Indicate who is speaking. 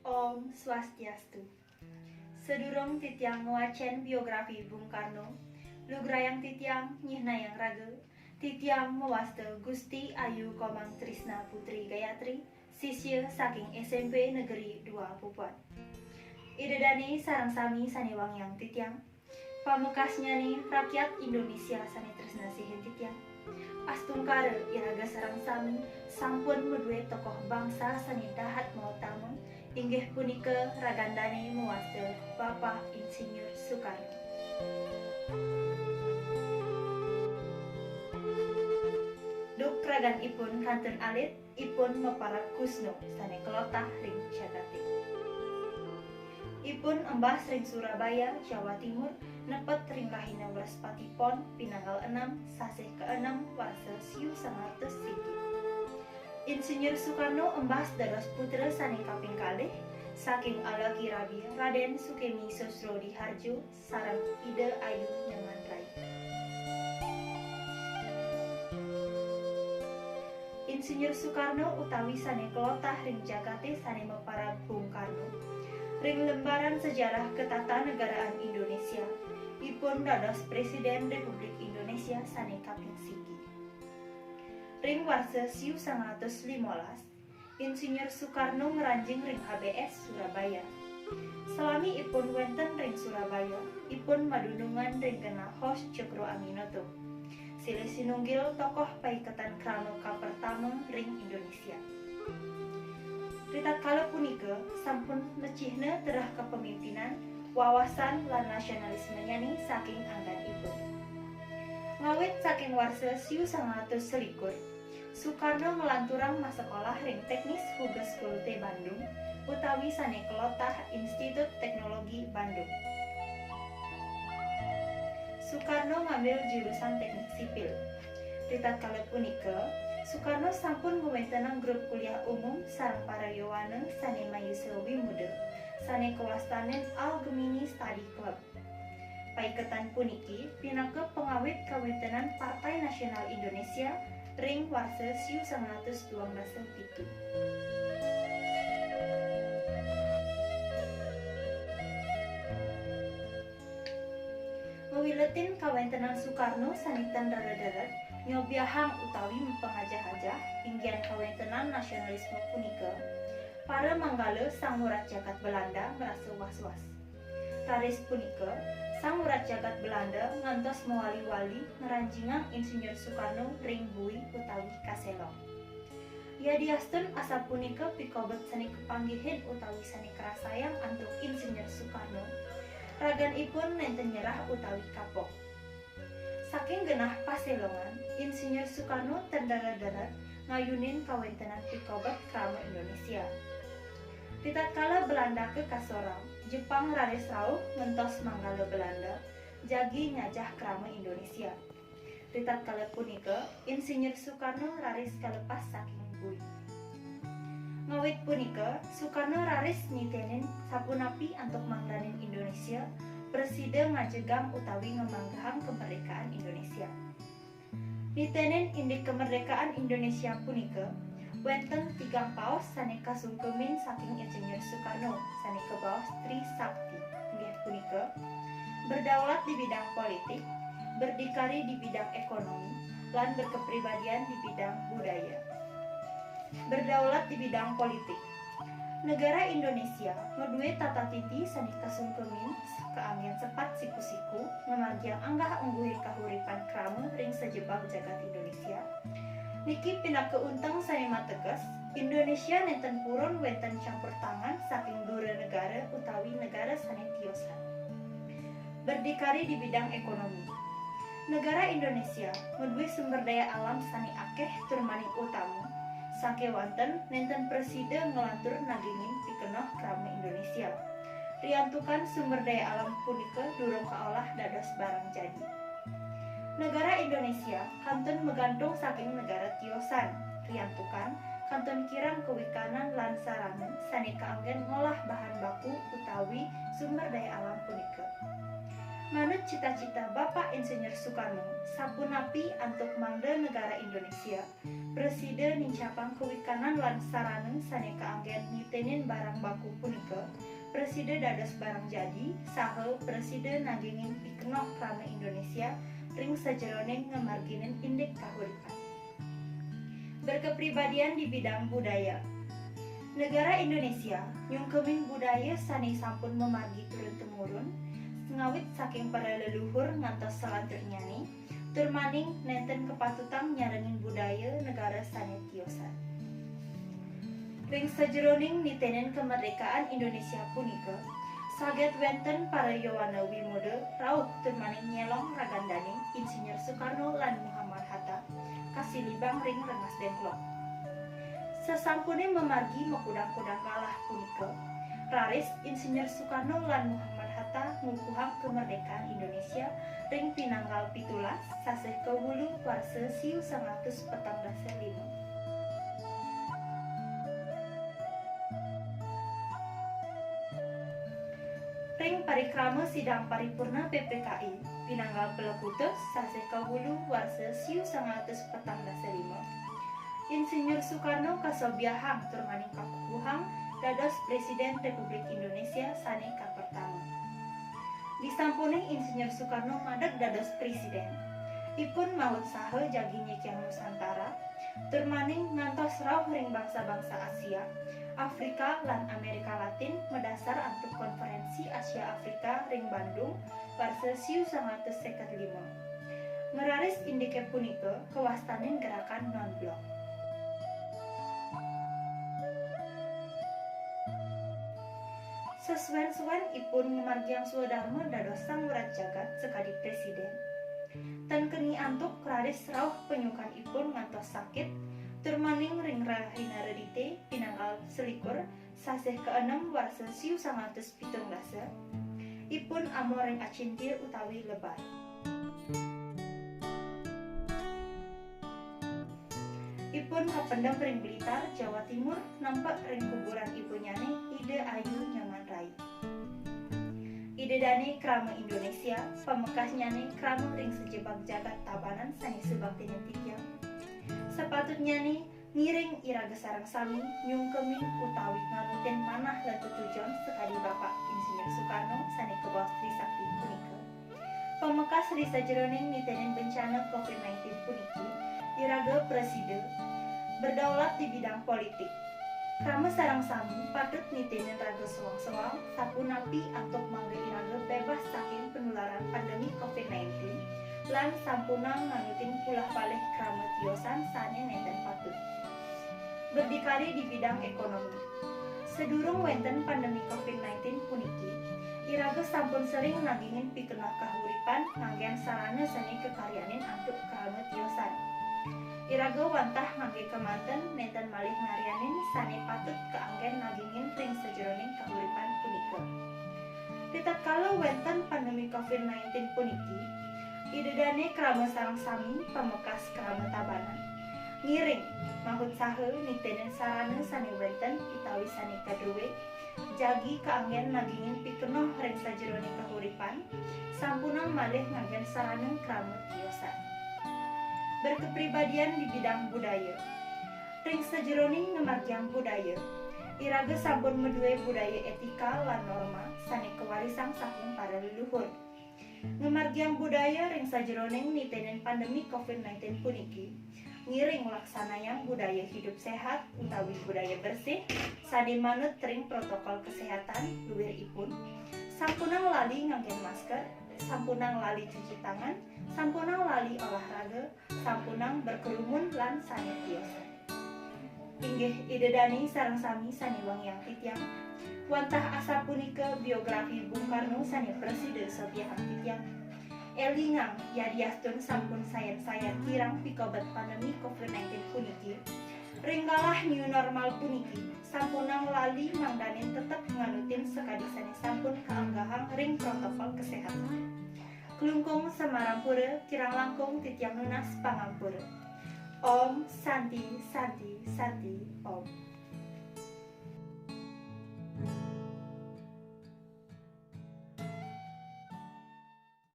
Speaker 1: Om Swastiastu. Sedurung titiang ngewacen biografi Bung Karno, lugrayang titiang nyihnayang raga, titiang mewaste Gusti Ayu Komang Trisna Putri Gayatri, sisya saking SMP Negeri 2 Pupuan. Idedani sarang sami saniwang yang titiang, pamekasnya nih rakyat Indonesia sani tresna sihin titiang. Astungkara iraga sarang sami sampun medue tokoh bangsa sani dahat mau tameng, inggih punika ragandane muaste Bapak Insinyur Soekarno. Duk ragan ipun kanten alit, ipun meparat kusno sane kelotah ring jagati. Ipun embas ring Surabaya, Jawa Timur, nepet ring rahina Wrespati Pon, pinanggal 6, sasih ke-6, warsa siu 100 siki. Insinyur Soekarno embas dados putra sane kaping kalih saking ala kirabi Raden Sukemi Sosrodiharjo sareng Ida Ayu Nyamanrai. Insinyur Soekarno utawi sane kelotah ring jagate sane mepara Bung Karno. Ring lembaran sejarah ketatanegaraan Indonesia, ipun dados Presiden Republik Indonesia sane kaping siki. Ring warsa siu 115, Insinyur Soekarno ngeranjing ring HBS Surabaya. Salami ipun wenten ring Surabaya, ipun madunungan ring kena Hos Cokro Aminoto. Silih sinunggil tokoh paiketan krama kapertama ring Indonesia. Ritatkala punika sampun necihna terah kepemimpinan, wawasan lan nasionalisme nyani saking angganipun. Ngawit saking warsa siu 100 selikur, Soekarno melanturang masekolah ring teknis Huges Kulte Bandung, utawi sane kelotah Institut Teknologi Bandung. Soekarno ngambil jurusan teknik sipil. Ritatkala punika, Soekarno sampun ngwentenang grup kuliah umum sareng para yawaneng sane mayusrawi muda, sane kawastanen Al-Gemini Study Club. Paiketan puniki pinaka pengawit kawentenan Partai Nasional Indonesia ring warsa siu 112 pitu. Ngewiletin kawentenan Soekarno sanitan darat-darat nyobiahang utawi mempengajah-ajah inggian kawentenan nasionalisme punika, para manggala sang murat jagat Belanda merasa was-was. Taris punika, sang murat jagat Belanda ngantos mewali-wali ngeranjingang Insinyur Soekarno ring bui utawi kaselong. Yadiastun asa punika pikobet sani kepanggihin utawi sani kerasayang antuk Insinyur Soekarno, ragan ipun nenten nyerah utawi kapok. Saking genah paselongan, Insinyur Soekarno terdarat-darat ngayunin kawentenan pikobet krama Indonesia. Ritatkala Belanda ke kasorang, Jepang raris rauh ngentos manggala Belanda, jagi nyajah krama Indonesia. Ritatkala punika, Insinyur Soekarno raris kalepas saking bui. Ngawit punika, Soekarno raris nitenin sapunapi antuk manglanin Indonesia, presida ngajegang utawi ngemanggahang kemerdekaan Indonesia. Nitenin indik kemerdekaan Indonesia punika, wenten 3 paos sane kasungkemin saking Insinyur Soekarno sane kebaos Tri Sakti, inggih punika berdaulat di bidang politik, berdikari di bidang ekonomi, lan berkepribadian di bidang budaya. Berdaulat di bidang politik. Negara Indonesia ngeduwe tata titi sani kasungkemin keangin sepat siku-siku ngamargiang anggah ungguhi kahuripan krama ring sejebak jagat Indonesia. Niki pinake unteng sani mateges, Indonesia nenten purun wenten campur tangan saking dura negara utawi negara sani tiosan. Berdikari di bidang ekonomi. Negara Indonesia ngeduwe sumber daya alam sani akeh tur maning utama. Sake wanten nenten presida ngelantur nagingin pikenoh krama Indonesia. Riantukan sumber daya alam punika durung kaolah dados barang jadi. Negara Indonesia kantun megantung saking negara tiosan. Riantukan kantun kirang kewikanan lan sarangan sane kaanggen ngolah bahan baku utawi sumber daya alam punika. Manut cita-cita Bapak Insinyur Soekarno, sapunapi antuk mangda negara Indonesia, Presiden nincapang kewikanan lan sarana saneka anggen nitenin barang baku punika, Presiden dados barang jadi, saha Presiden nanggingin pikenok rame Indonesia, ring sajeroning ngemarginin indek kahuripan. Berkepribadian di bidang budaya. Negara Indonesia nyungkemin budaya sani sampun memargi turun-temurun, ngawit saking para leluhur ngantos selanjutnya nih, turmaning nenten kepatutan nyarengin budaya negara sani tiosan. Ring sajeroning nitenen kemerdekaan Indonesia punika, saget wenten para Yowana Wimoda rauh turmaning nyelong ragandaning Insinyur Soekarno lan Muhammad Hatta kasilibang ring rengas dengklok. Sesampune memargi mekudang-kudang kalah punika, raris Insinyur Soekarno lan Muhammad Hatta ngukuhang kemerdekaan Indonesia ring pinanggal 17 saseh kewulu warse siu 145. Ring parikrama sidang paripurna PPKI pinanggal peleputus saseh kewulu warse siu 145. Insinyur Soekarno kasobiahang turmaning kakukuhang dados Presiden Republik Indonesia saneka pertama. Disampuning Insinyur Soekarno madeg dados Presiden, ipun maut saha jagi nyekiang Nusantara, turmaning ngantos rauh ring bangsa-bangsa Asia, Afrika lan Amerika Latin medasar antuk konferensi Asia Afrika ring Bandung warse siu 155. Meraris indike punika kewastanin gerakan non-blok. Sesuwen-suwen ipun memargiang swadharma dados sang murat jagat sekadi presiden. Tan keni antuk raris rauh penyukan ipun ngantos sakit, turmaning ring rahina redite pinanggal selikur saseh ke-6 warse siu 117. Ipun amor ring acintir utawi lebay. Ipun kapendam ring Blitar, Jawa Timur, nampak ring kuburan ibu nyane Ide Ayu Nyaman Rai. Ide dane krama Indonesia, pamekas nyane krama ring sejebak jagat tabanan sani subak tinetikyang. Sepatutnya nih ngiring iraga sarang sami nyungkemin utawi nganutin manah lan tujuan sekali Bapak Insinyur Soekarno sani kebawas Trisakti punika. Pamekas risa jeroning nitenen bencana COVID-19 puniki, iraga presiden berdaulat di bidang politik. Krama sarang sami patut nitenen raga sewang-sewang sapunapi antuk mangga iraga bebas saking penularan pandemi COVID-19 lan sampunang nganutin pulah palih krama tiosan sane nenten patut. Berdikari di bidang ekonomi. Sedurung wenten pandemi COVID-19 puniki, iraga sampun sering nagingin pikenah kahuripan nganggen sarana seni kekaryanin antuk krama tiosan. Iraga wantah ngangge kemanten nenten malih ngarianin sane patut keanggen nagingin ring sejeroning kahuripan punika. Ritatkala wenten pandemi COVID-19 puniki, idedane krama sarang sami pamekas krama tabanan. Ngiring mahut saha nitenen sarana sane wenten itawi sane kadewe jagi keanggen nagingin pikenoh ring sajeroning kahuripan sampunang malih nganggen sarana krama tiosan. Berkepribadian di bidang budaya. Ring sajeroning ngemargiang budaya, iraga sampun medue budaya etika lan norma sane kewarisan saking para leluhur. Ngemargiang budaya ring sajeroning nitenen pandemi COVID-19 puniki, ngiring laksanayang budaya hidup sehat utawi budaya bersih sane manut ring protokol kesehatan luwir ipun, sampunang lali nganggen masker, sampunang lali cuci tangan, sampunang lali olahraga, sampunang berkerumun lan sane tiosan. Inggih idedani sareng sami sane wangyang titiang, wantah asa punika biografi Bung Karno sane Presiden Sobiahang titiang. Elingang yadiastun sampun sayan-sayan kirang pikobat pandemi COVID-19 puniki, ringgalah new normal puniki, sampunang lali mangdanin tetep nganutin sekadi sane sampun kaanggahang ring protokol kesehatan. Kelungkung Semarampura kirang langkung titiang nunas pangampura. Om Santi Santi Santi Om.